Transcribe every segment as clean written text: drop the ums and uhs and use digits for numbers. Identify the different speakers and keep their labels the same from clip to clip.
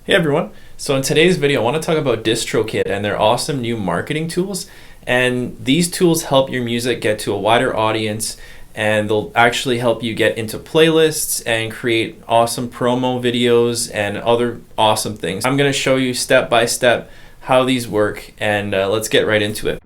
Speaker 1: Hey everyone, so in today's video I want to talk about DistroKid and their awesome new marketing tools. And these tools help your music get to a wider audience, and they'll actually help you get into playlists and create awesome promo videos and other awesome things. I'm going to show you step by step how these work, and let's get right into it.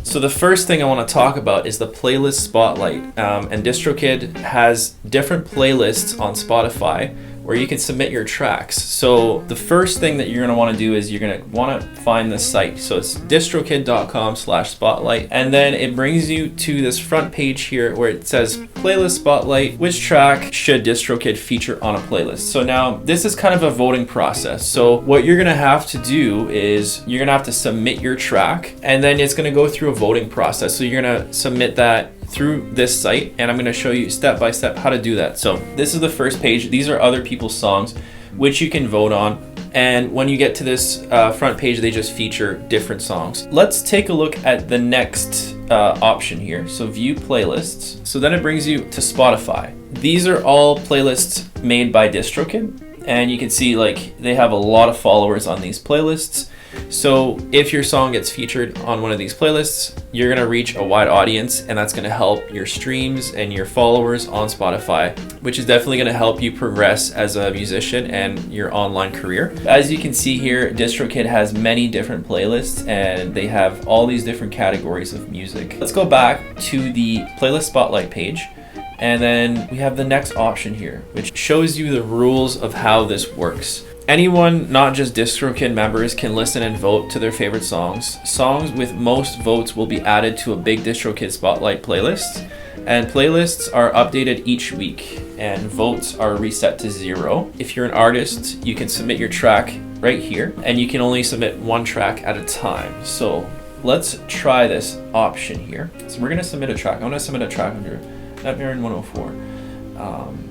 Speaker 1: So the first thing I want to talk about is the playlist spotlight, and DistroKid has different playlists on Spotify where you can submit your tracks. So the first thing that you're going to want to do is you're going to want to find the site. So it's distrokid.com/spotlight, and then it brings you to this front page here where it says playlist spotlight. Which track should DistroKid feature on a playlist? So now this is kind of a voting process. So what you're going to have to do is you're going to have to submit your track, and then it's going to go through a voting process. So you're going to submit that through this site, and I'm going to show you step by step how to do that. So this is the first page. These are other people's songs which you can vote on, and when you get to this front page, they just feature different songs. Let's take a look at the next option here. So view playlists. So then it brings you to Spotify. These are all playlists made by DistroKid, and you can see like they have a lot of followers on these playlists. So if your song gets featured on one of these playlists, you're going to reach a wide audience, and that's going to help your streams and your followers on Spotify, which is definitely going to help you progress as a musician and your online career. As you can see here, DistroKid has many different playlists, and they have all these different categories of music. Let's go back to the playlist spotlight page. And then we have the next option here, which shows you the rules of how this works. Anyone, not just DistroKid members, can listen and vote to their favorite songs. Songs with most votes will be added to a big DistroKid Spotlight playlist, and playlists are updated each week, and votes are reset to 0. If you're an artist, you can submit your track right here, and you can only submit one track at a time. So let's try this option here. So we're going to submit a track. I'm going to submit a track under Nightmare in 104.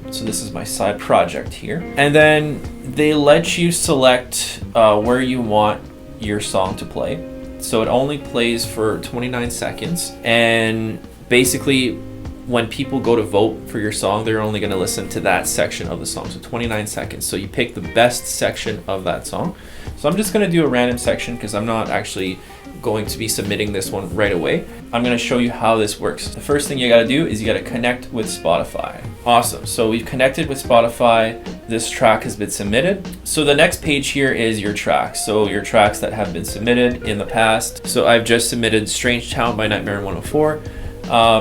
Speaker 1: So this is my side project here, and then they let you select where you want your song to play. So it only plays for 29 seconds, and basically when people go to vote for your song, they're only going to listen to that section of the song. So 29 seconds. So you pick the best section of that song. So I'm just going to do a random section because I'm not actually going to be submitting this one right away. I'm going to show you how this works. The first thing you got to do is you got to connect with Spotify. Awesome. So we've connected with Spotify. This track has been submitted. So the next page here is your tracks. So your tracks that have been submitted in the past. So I've just submitted Strange Town by Nightmare in 104.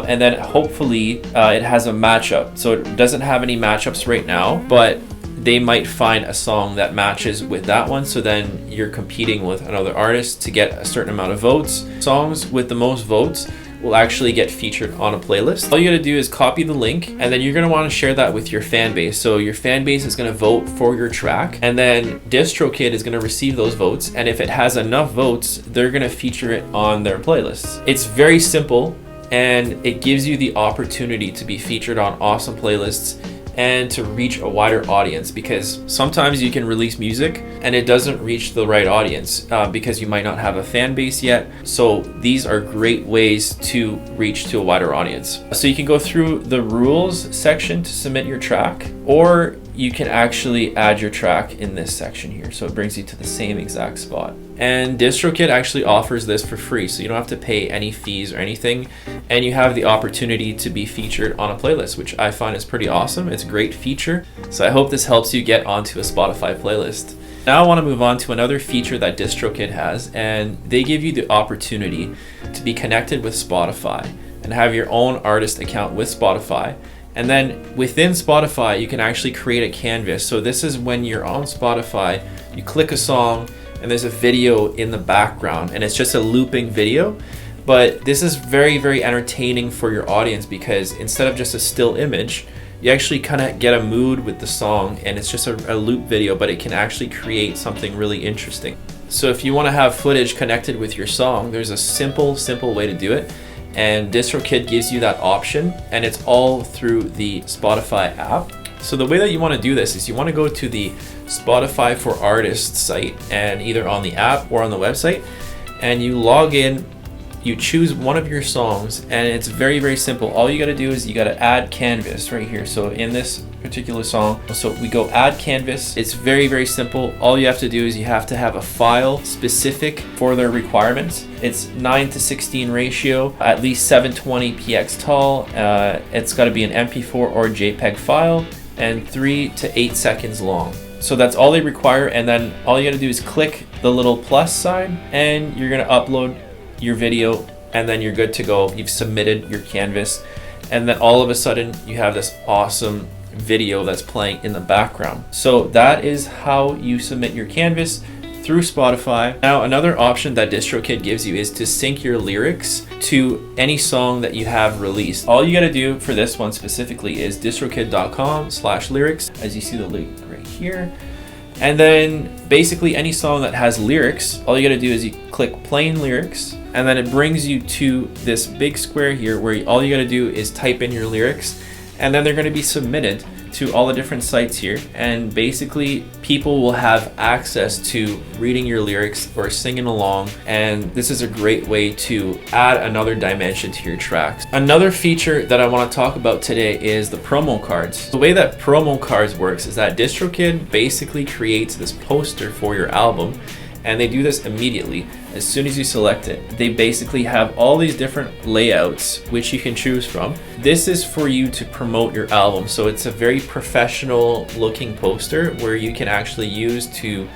Speaker 1: And then hopefully it has a matchup. So it doesn't have any matchups right now, but they might find a song that matches with that one. So then you're competing with another artist to get a certain amount of votes. Songs with the most votes will actually get featured on a playlist. All you gotta do is copy the link, and then you're gonna wanna share that with your fan base. So your fan base is gonna vote for your track, and then DistroKid is gonna receive those votes. And if it has enough votes, they're gonna feature it on their playlists. It's very simple, and it gives you the opportunity to be featured on awesome playlists and to reach a wider audience, because sometimes you can release music and it doesn't reach the right audience because you might not have a fan base yet. So these are great ways to reach to a wider audience. So you can go through the rules section to submit your track, or you can actually add your track in this section here. So it brings you to the same exact spot. And DistroKid actually offers this for free, so you don't have to pay any fees or anything, and you have the opportunity to be featured on a playlist, which I find is pretty awesome. It's a great feature, so I hope this helps you get onto a Spotify playlist. Now I want to move on to another feature that DistroKid has, and they give you the opportunity to be connected with Spotify and have your own artist account with Spotify. And then within Spotify, you can actually create a canvas. So this is when you're on Spotify, you click a song, and there's a video in the background, and it's just a looping video. But this is very, very entertaining for your audience, because instead of just a still image, you actually kind of get a mood with the song, and it's just a loop video, but it can actually create something really interesting. So if you want to have footage connected with your song, there's a simple way to do it. And DistroKid gives you that option, and it's all through the Spotify app. So the way that you want to do this is you want to go to the Spotify for Artists site, and either on the app or on the website, and you log in you choose one of your songs, and it's very, very simple. All you got to do is you got to add canvas right here. So in this particular song, so we go add canvas. It's very, very simple. All you have to do is you have to have a file specific for their requirements. It's 9:16 ratio, at least 720 px tall. It's got to be an MP4 or JPEG file, and 3 to 8 seconds long. So that's all they require, and then all you got to do is click the little plus sign, and you're gonna upload your video, and then you're good to go. You've submitted your canvas, and then all of a sudden you have this awesome video that's playing in the background. So that is how you submit your canvas through Spotify. Now, another option that DistroKid gives you is to sync your lyrics to any song that you have released. All you got to do for this one specifically is distrokid.com/lyrics, as you see the link right here. And then basically any song that has lyrics, all you got to do is you click plain lyrics, and then it brings you to this big square here where all you got to do is type in your lyrics, and then they're going to be submitted to all the different sites here, and basically people will have access to reading your lyrics or singing along, and this is a great way to add another dimension to your tracks. Another feature that I want to talk about today is the promo cards. The way that promo cards works is that DistroKid basically creates this poster for your album, and they do this immediately as soon as you select it. They basically have all these different layouts which you can choose from. This is for you to promote your album, so it's a very professional looking poster where you can actually use to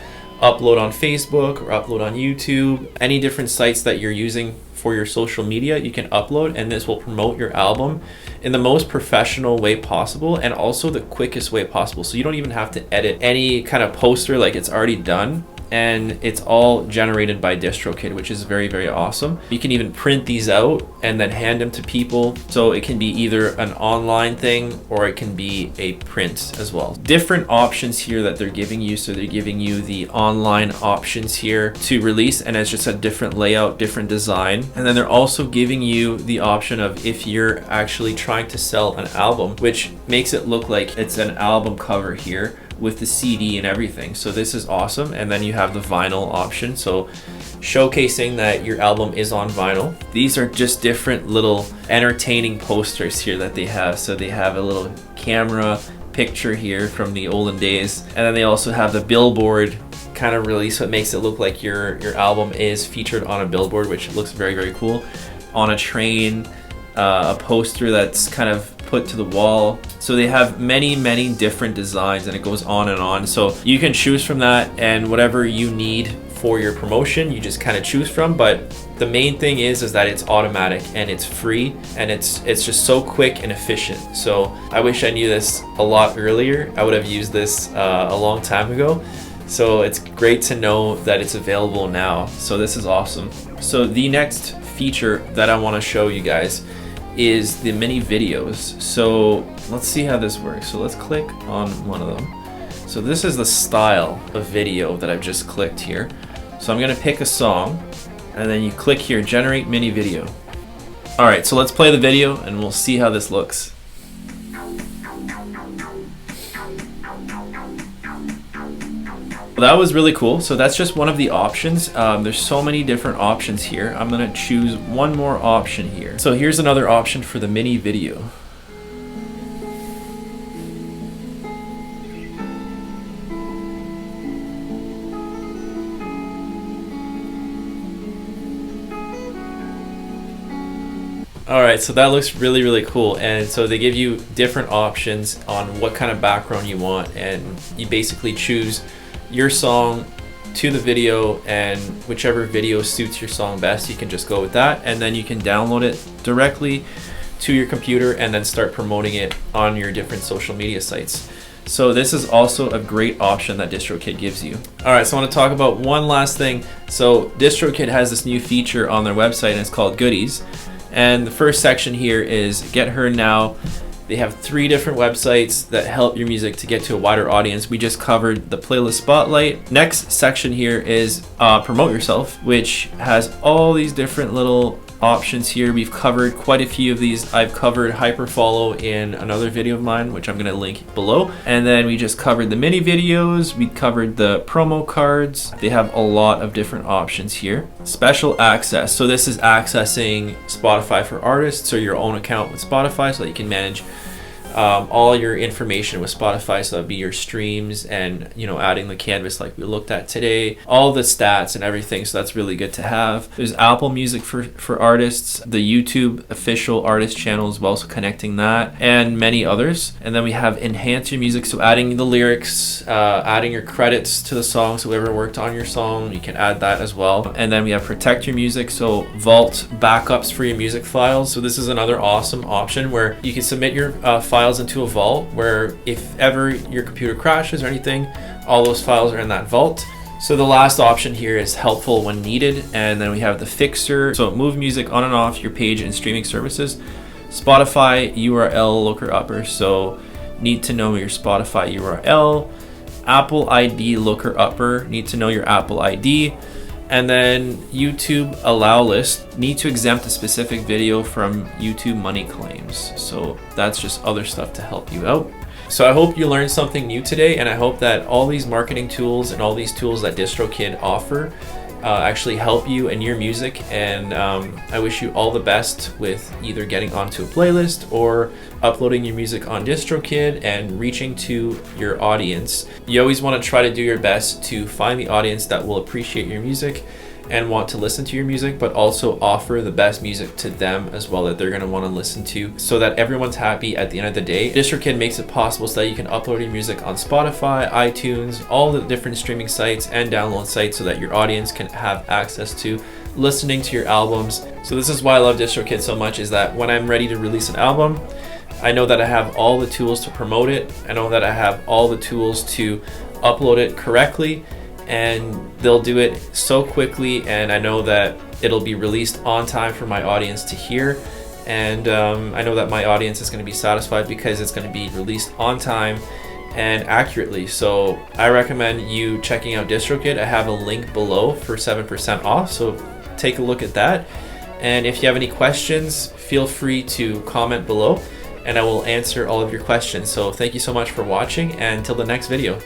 Speaker 1: upload on Facebook or upload on YouTube. Any different sites that you're using for your social media, you can upload, and this will promote your album in the most professional way possible, and also the quickest way possible. So you don't even have to edit any kind of poster, like it's already done, and it's all generated by DistroKid, which is very, very awesome. You can even print these out and then hand them to people. So it can be either an online thing or it can be a print as well. Different options here that they're giving you. So they're giving you the online options here to release, and it's just a different layout, different design. And then they're also giving you the option of if you're actually trying to sell an album, which makes it look like it's an album cover here with the CD and everything. So this is awesome. And then you have the vinyl option, so showcasing that your album is on vinyl. These are just different little entertaining posters here that they have. So they have a little camera picture here from the olden days, and then they also have the billboard kind of release, so it makes it look like your album is featured on a billboard, which looks very, very cool. On a train, a poster that's kind of put to the wall. So they have many, many different designs, and it goes on and on. So you can choose from that, and whatever you need for your promotion, you just kind of choose from. But the main thing is that it's automatic and it's free, and it's just so quick and efficient. So I wish I knew this a lot earlier. I would have used this a long time ago. So it's great to know that it's available now. So this is awesome. So the next feature that I want to show you guys is the mini videos. So let's see how this works. So let's click on one of them. So this is the style of video that I've just clicked here. So I'm gonna pick a song, and then you click here, generate mini video. All right, so let's play the video and we'll see how this looks. That was really cool. So that's just one of the options. There's so many different options here. I'm gonna choose one more option here. So here's another option for the mini video. All right, so that looks really, really cool. And so they give you different options on what kind of background you want, and you basically choose your song to the video, and whichever video suits your song best, you can just go with that, and then you can download it directly to your computer and then start promoting it on your different social media sites. So this is also a great option that DistroKid gives you. All right, so I want to talk about one last thing. So DistroKid has this new feature on their website, and it's called Goodies. And the first section here is Get Heard Now. They have 3 different websites that help your music to get to a wider audience. We just covered the playlist spotlight. Next section here is Promote Yourself, which has all these different little options here. We've covered quite a few of these. I've covered hyperfollow in another video of mine, which I'm going to link below. And then we just covered the mini videos. We covered the promo cards. They have a lot of different options here. Special access. So this is accessing Spotify for artists or your own account with Spotify so that you can manage all your information with Spotify, so that'd be your streams and, you know, adding the canvas like we looked at today, all the stats and everything. So that's really good to have. There's Apple Music for artists, the YouTube official artist channel as well, so connecting that, and many others. And then we have enhance your music, so adding the lyrics, adding your credits to the song, so whoever worked on your song, you can add that as well. And then we have protect your music, so vault backups for your music files. So this is another awesome option where you can submit your files into a vault, where if ever your computer crashes or anything, all those files are in that vault. So the last option here is helpful when needed. And then we have the fixer, so move music on and off your page and streaming services. Spotify URL looker upper, so need to know your Spotify URL. Apple ID looker upper, need to know your Apple ID. And then YouTube allow list, need to exempt a specific video from YouTube money claims. So that's just other stuff to help you out. So I hope you learned something new today, and I hope that all these marketing tools and all these tools that DistroKid offer actually help you in your music. And I wish you all the best with either getting onto a playlist or uploading your music on DistroKid and reaching to your audience. You always want to try to do your best to find the audience that will appreciate your music and want to listen to your music, but also offer the best music to them as well that they're going to want to listen to, so that everyone's happy at the end of the day. DistroKid makes it possible so that you can upload your music on Spotify, iTunes, all the different streaming sites and download sites, so that your audience can have access to listening to your albums. So this is why I love DistroKid so much, is that when I'm ready to release an album, I know that I have all the tools to promote it. I know that I have all the tools to upload it correctly, and they'll do it so quickly, and I know that it'll be released on time for my audience to hear. And I know that my audience is going to be satisfied because it's going to be released on time and accurately. So I recommend you checking out DistroKid. I have a link below for 7% off, so take a look at that. And if you have any questions, feel free to comment below and I will answer all of your questions. So thank you so much for watching, and until the next video.